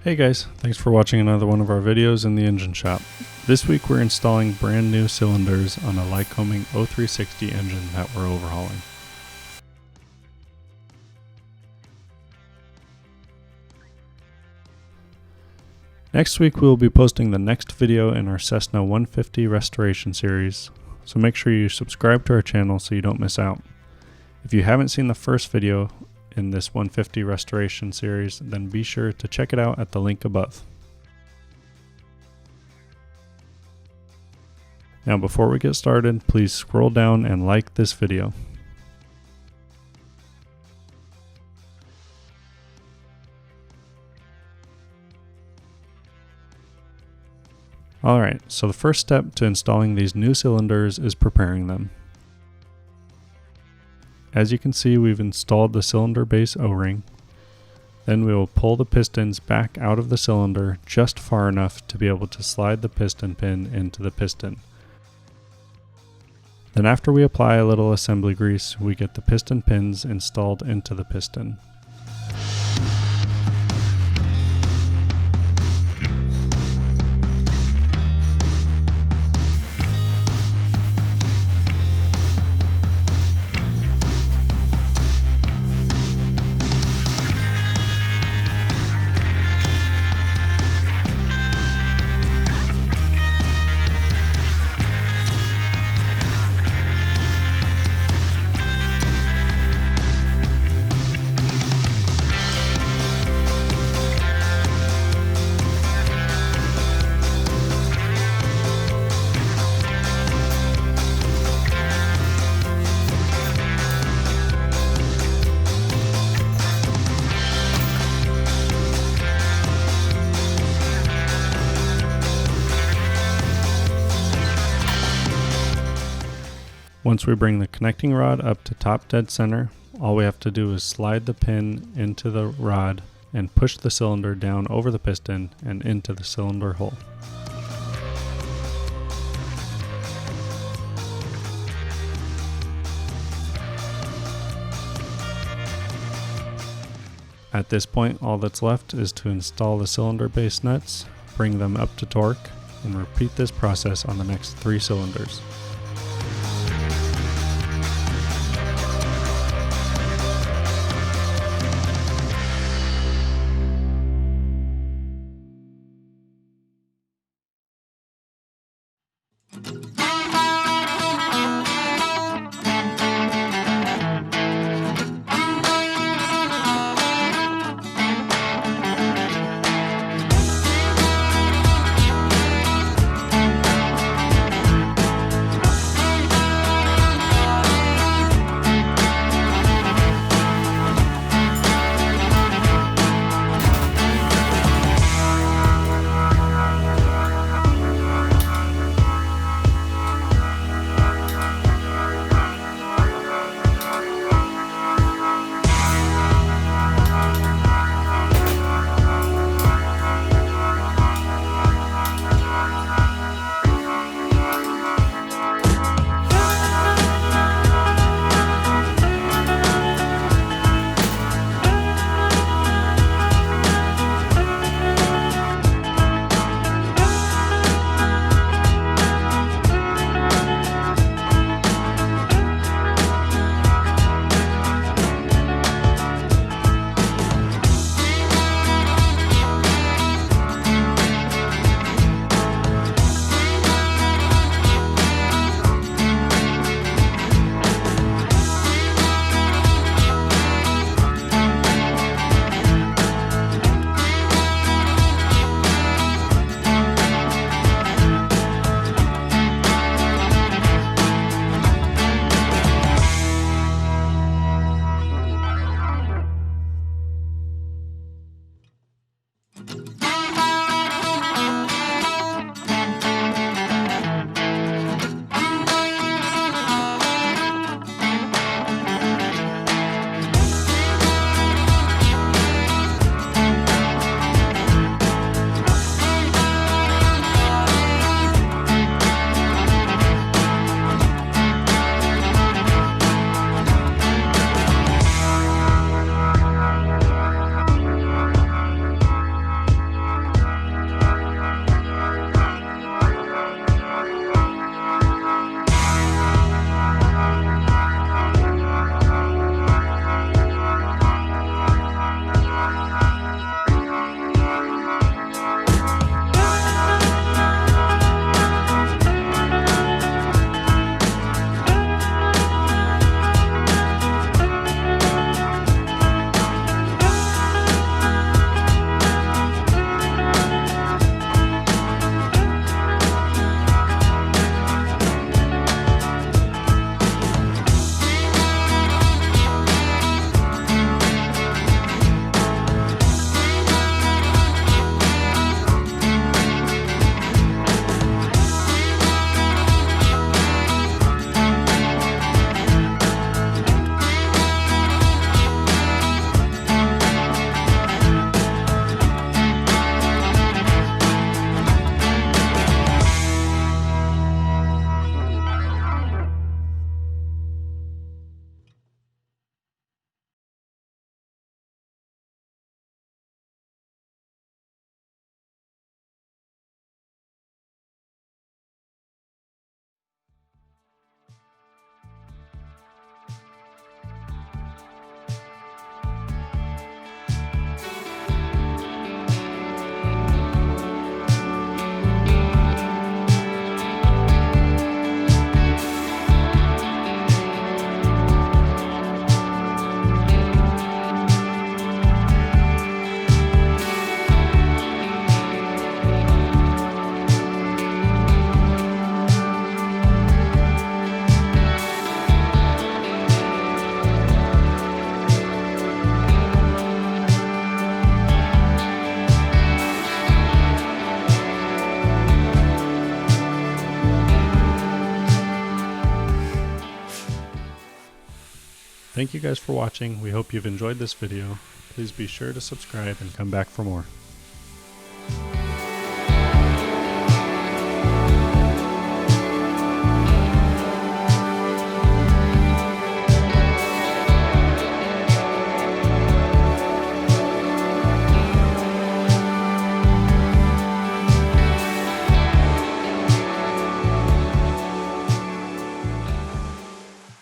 Hey guys, thanks for watching another one of our videos in the engine shop. This week we're installing brand new cylinders on a Lycoming O360 engine that we're overhauling. Next week we will be posting the next video in our Cessna 150 restoration series, so make sure you subscribe to our channel so you don't miss out. If you haven't seen the first video in this 150 restoration series, then be sure to check it out at the link above. Now before we get started, please scroll down and like this video. Alright, so the first step to installing these new cylinders is preparing them. As you can see, we've installed the cylinder base O-ring. Then we will pull the pistons back out of the cylinder just far enough to be able to slide the piston pin into the piston. Then after we apply a little assembly grease, we get the piston pins installed into the piston. Once we bring the connecting rod up to top dead center, all we have to do is slide the pin into the rod and push the cylinder down over the piston and into the cylinder hole. At this point, all that's left is to install the cylinder base nuts, bring them up to torque, and repeat this process on the next 3 cylinders. Thank you guys for watching. We hope you've enjoyed this video. Please be sure to subscribe and come back for more.